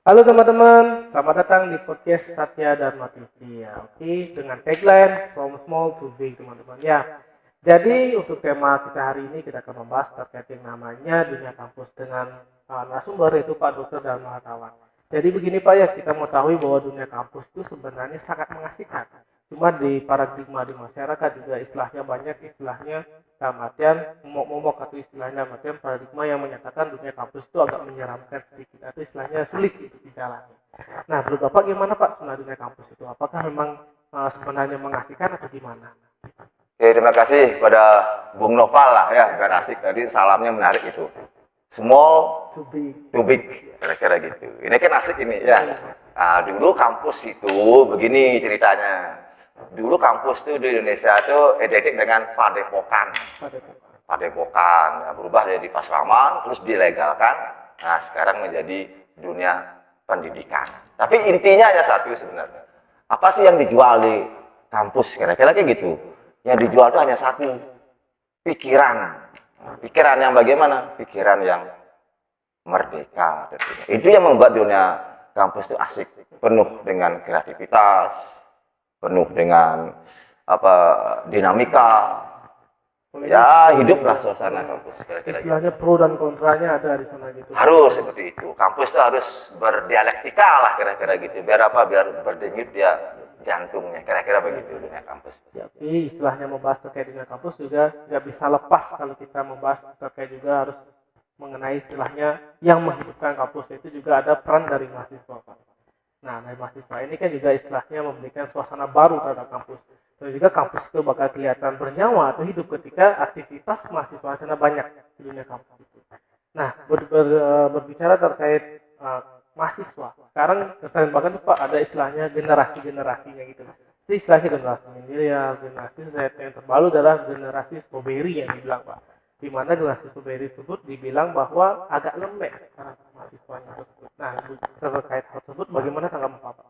Halo teman-teman, selamat datang di podcast Satya Dharma TV ya. Oke, dengan tagline From Small to Big teman-teman ya. Jadi untuk tema kita hari ini kita akan membahas terkait yang namanya dunia kampus dengan narasumber yaitu Pak Dr. Dharma Hartawan. Jadi begini Pak ya, kita mengetahui bahwa dunia kampus itu sebenarnya sangat mengasihkan. Cuma di paradigma di masyarakat juga istilahnya banyak istilahnya dalam artian momok-momok atau istilahnya artian paradigma yang menyatakan dunia kampus itu agak menyeramkan sedikit atau istilahnya sulit untuk dijalani. Nah, menurut Bapak gimana Pak sebenarnya dunia kampus itu? Apakah memang sebenarnya mengasihkan atau gimana? Oke, terima kasih pada Bung Noval lah ya, biar asik tadi salamnya menarik itu. Small to big, kira-kira gitu. Ini kan asik ini ya. Nah, dulu kampus itu begini ceritanya. Dulu kampus tuh di Indonesia tuh identik dengan padepokan. Padepokan berubah jadi Paslaman, terus dilegalkan. Nah, sekarang menjadi dunia pendidikan. Tapi intinya hanya satu sebenarnya. Apa sih yang dijual di kampus? Kira-kira kayak gitu. Yang dijual itu hanya satu, pikiran. Pikiran yang bagaimana? Pikiran yang merdeka. Itu yang membuat dunia kampus itu asik, penuh dengan kreativitas, penuh dengan dinamika. Ya, hiduplah suasana kampus. Istilahnya pro dan kontranya ada di sana gitu. Harus seperti itu. Kampus itu harus berdialektika lah kira-kira gitu. Biar apa? Biar berdenyut dia jantungnya, kira-kira begitu dunia kampus. Jadi istilahnya membahas terkait dunia kampus juga nggak bisa lepas kalau kita membahas terkait juga harus mengenai istilahnya yang menghidupkan kampus itu juga ada peran dari mahasiswa Pak. Nah, dari mahasiswa ini kan juga istilahnya memberikan suasana baru terhadap kampus. Dan juga kampus itu bakal kelihatan bernyawa atau hidup ketika aktivitas mahasiswa sana banyak di dunia kampus itu. Nah, berbicara terkait mahasiswa. Sekarang keren banget Pak, ada istilahnya generasi-generasinya gitu. Itu istilahnya generasi milenial, generasi Z, yang terbaru adalah generasi strawberry yang dibilang Pak. Di mana generasi strawberry tersebut dibilang bahwa agak lembek sekarang mahasiswanya tersebut. Nah, terkait hal tersebut bagaimana tanggapan Pak?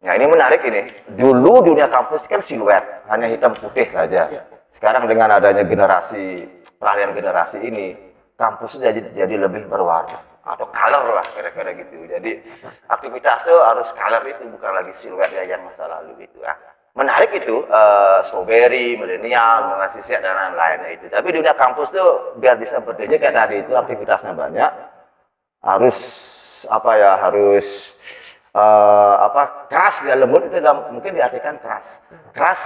Nah, ini menarik ini. Dulu dunia kampus kan siluet, hanya hitam putih saja. Sekarang dengan adanya peralihan generasi ini, kampus jadi lebih berwarna atau color lah kira-kira gitu. Jadi aktivitas itu harus color itu, bukan lagi siluet ya yang masa lalu itu ya. Menarik itu, strawberry, milenial, generasi Z dan lain-lainnya itu. Tapi dunia kampus tuh biar bisa berdaya kayak tadi itu aktivitasnya banyak, harus keras dan lembut itu mungkin diartikan keras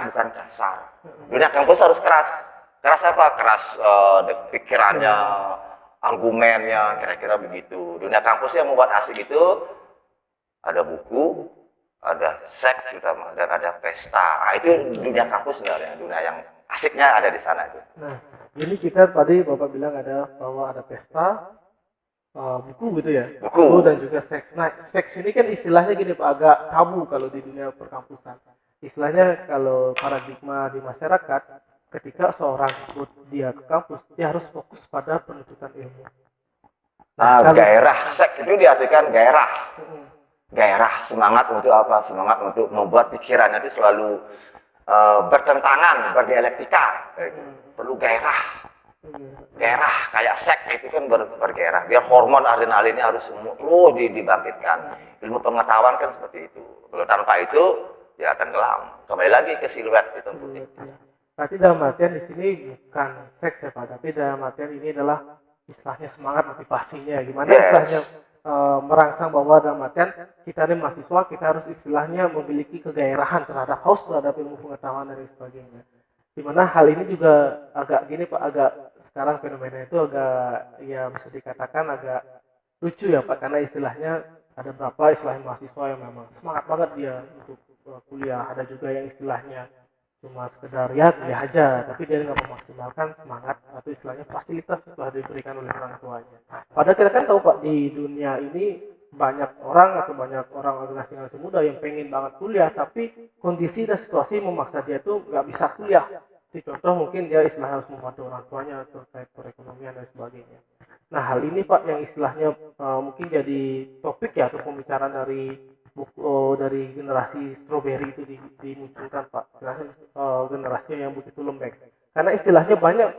bukan kasar. Dunia kampus harus keras apa? Keras pikirannya, argumennya, kira-kira begitu. Dunia kampus yang membuat asik itu ada buku, ada seks terutama, dan ada pesta. Nah, itu dunia kampus sebenarnya, dunia yang asiknya ada di sana itu. Nah, ini kita tadi Bapak bilang ada bahwa ada pesta, buku gitu ya, buku dan juga seks. Nah, seks ini kan istilahnya gini Pak, agak tabu kalau di dunia perkampusan. Istilahnya kalau paradigma di masyarakat, ketika seorang sebut dia ke kampus, dia harus fokus pada penuntutan ilmu. Nah, gairah seks itu diartikan gairah semangat untuk apa? Semangat untuk membuat pikirannya itu selalu bertentangan, berdialektika. Perlu gairah kayak seks itu kan bergairah. Biar hormon adrenalinnya harus terus dibangkitkan. Ilmu pengetahuan kan seperti itu. Kalau tanpa itu ya tenggelam. Kembali lagi ke siluet itu. Berarti dalam artian di sini bukan seks ya Pak, tapi dalam artian ini adalah istilahnya semangat motivasinya. Gimana istilahnya merangsang bahwa dalam artian kita ini mahasiswa, kita harus istilahnya memiliki kegairahan terhadap haus terhadap ilmu pengetahuan dan sebagainya. Dimana hal ini juga agak gini Pak, agak sekarang fenomena itu agak ya bisa dikatakan agak lucu ya Pak, karena istilahnya ada berapa istilahnya mahasiswa yang memang semangat banget dia untuk kuliah, ada juga yang istilahnya cuma sekedar ya kuliah aja, tapi dia nggak memaksimalkan semangat atau istilahnya fasilitas yang telah diberikan oleh orang tuanya. Padahal kita kan tahu Pak, di dunia ini banyak orang generasi muda yang pengen banget kuliah, tapi kondisi dan situasi memaksa dia tuh nggak bisa kuliah. Di contoh mungkin dia istilahnya harus membantu orang tuanya terkait perekonomian dan sebagainya. Nah, hal ini Pak yang istilahnya mungkin jadi topik ya atau pembicaraan dari dari generasi strawberry itu dimunculkan Pak, generasi yang begitu lembek. Karena istilahnya banyak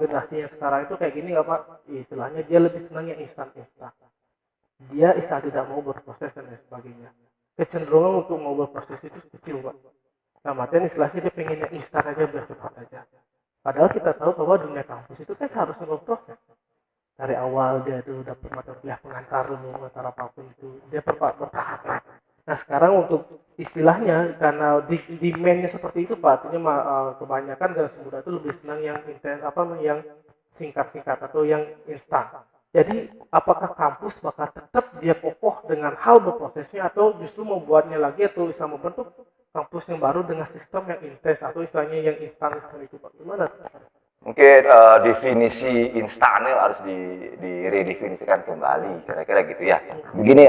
generasi yang sekarang itu kayak gini nggak Pak, istilahnya dia lebih senang yang instan. dia istilah tidak mau berproses dan lain sebagainya. Kecenderungan untuk mau berproses itu kecil, Pak. Nah, artian istilahnya dia pengennya instan aja, biar cepat aja. Padahal kita tahu bahwa dunia kampus itu kan seharusnya berproses. Dari awal dia dulu dapat mata kuliah pengantar dulu, pengantar apapun itu, dia bertahap. Nah, sekarang untuk istilahnya karena demand-nya seperti itu, Pak, artinya kebanyakan generasi muda itu lebih senang yang intens, yang singkat-singkat atau yang instan. Jadi, apakah kampus bakal tetap dia kokoh dengan hal berprosesnya atau justru membuatnya lagi atau bisa membentuk kampus yang baru dengan sistem yang intens atau istilahnya yang instan itu, Pak? Gimana? Mungkin definisi instannya harus diredefinisikan kembali, kira-kira gitu ya. Begini,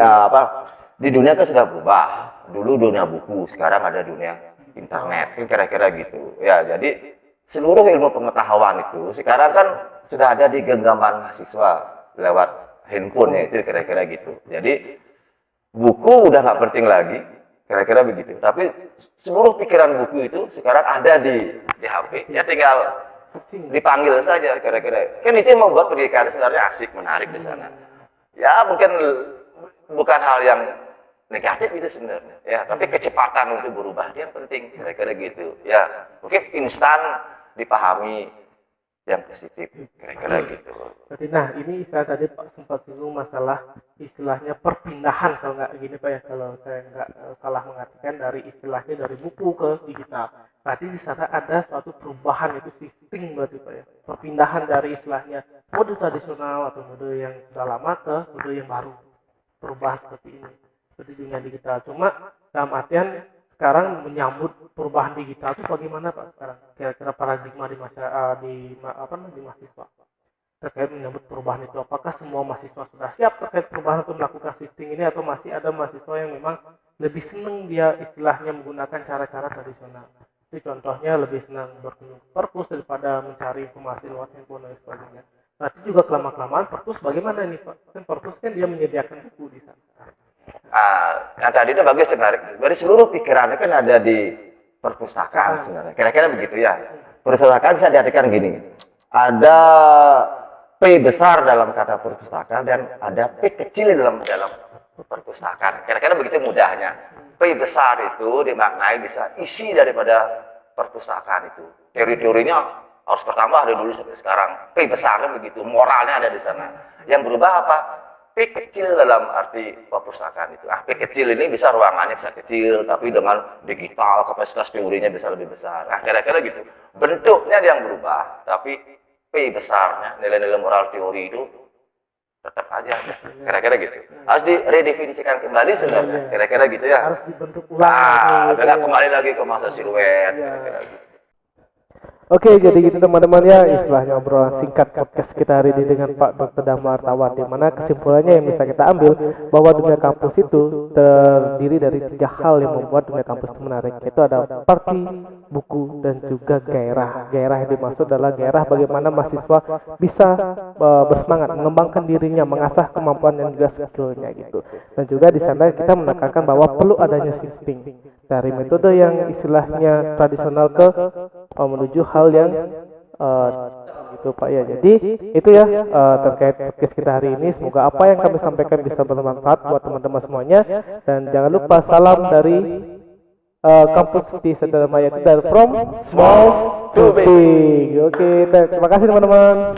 di dunia kan sudah berubah. Dulu dunia buku, sekarang ada dunia internet, kira-kira gitu. Ya, jadi seluruh ilmu pengetahuan itu sekarang kan sudah ada di genggaman mahasiswa lewat handphone ya, itu kira-kira gitu. Jadi buku udah nggak penting lagi, kira-kira begitu. Tapi seluruh pikiran buku itu sekarang ada di HP. Ya tinggal dipanggil saja, kira-kira. Kan itu yang membuat pendidikan sebenarnya asik, menarik di sana. Ya mungkin bukan hal yang negatif itu sebenarnya, ya. Tapi kecepatan untuk berubah dia yang penting, kira-kira gitu. Ya mungkin instan dipahami yang positif, kira-kira gitu. Jadi, nah ini istilah tadi Pak sempat singgung masalah istilahnya perpindahan, kalau nggak gini Pak ya, kalau saya nggak salah mengartikan dari istilahnya dari buku ke digital. Berarti di sana ada suatu perubahan, itu shifting berarti Pak ya, perpindahan dari istilahnya mode tradisional atau mode yang sudah lama ke mode yang baru, perubahan seperti ini seperti dunia digital. Cuma dalam artian sekarang menyambut perubahan digital itu bagaimana Pak sekarang? Kira-kira paradigma di mahasiswa terkait menyambut perubahan itu. Apakah semua mahasiswa sudah siap terkait perubahan untuk melakukan shifting ini atau masih ada mahasiswa yang memang lebih senang dia istilahnya menggunakan cara-cara tradisional? Jadi contohnya lebih senang berkunjung ke perpus daripada mencari informasi lewat handphone dan sebagainya. Berarti juga kelamaan perpus bagaimana nih Pak? Kan perpus kan dia menyediakan buku di sana. Yang tadi itu bagus menarik. Berarti seluruh pikirannya kan ada di perpustakaan sebenarnya. Kira-kira begitu ya. Perpustakaan bisa diartikan gini. Ada P besar dalam kata perpustakaan dan ada P kecil dalam perpustakaan. Kira-kira begitu mudahnya. P besar itu dimaknai bisa isi daripada perpustakaan itu. Teori-teorinya harus pertama ada dulu sampai sekarang. P besarnya begitu, moralnya ada di sana. Yang berubah apa? P kecil dalam arti perpustakaan itu. P kecil ini bisa ruangannya bisa kecil, tapi dengan digital kapasitas teorinya bisa lebih besar. Kira-kira gitu. Bentuknya yang berubah, tapi P besarnya, nilai-nilai moral teori itu tetap aja. Kira-kira gitu. Harus diredefinisikan kembali sebenarnya. Kira-kira gitu ya. Harus dibentuk ulang. Kembali lagi ke masa siluet. Kira-kira gitu. Oke, jadi gitu teman-teman ya, istilahnya obrolan singkat podcast kita hari ini dengan Pak Dr. Damar Tawan, di mana kesimpulannya yang bisa kita ambil bahwa dunia kampus itu terdiri dari 3 hal yang membuat dunia kampus itu menarik, yaitu ada party, buku, dan juga gairah. Gairah yang dimaksud adalah gairah bagaimana mahasiswa bisa bersemangat, mengembangkan dirinya, mengasah kemampuan dan juga skillnya gitu. Dan juga di sana kita menekankan bahwa perlu adanya shifting dari metode yang istilahnya tradisional ke menuju hal yang gitu Pak ya. Jadi itu ya terkait podcast kita hari ini. Semoga apa yang kami sampaikan bisa bermanfaat buat teman-teman semuanya, dan jangan lupa salam dari kampus di Sadarmaya itu dari from small to big. Oke, terima kasih teman-teman.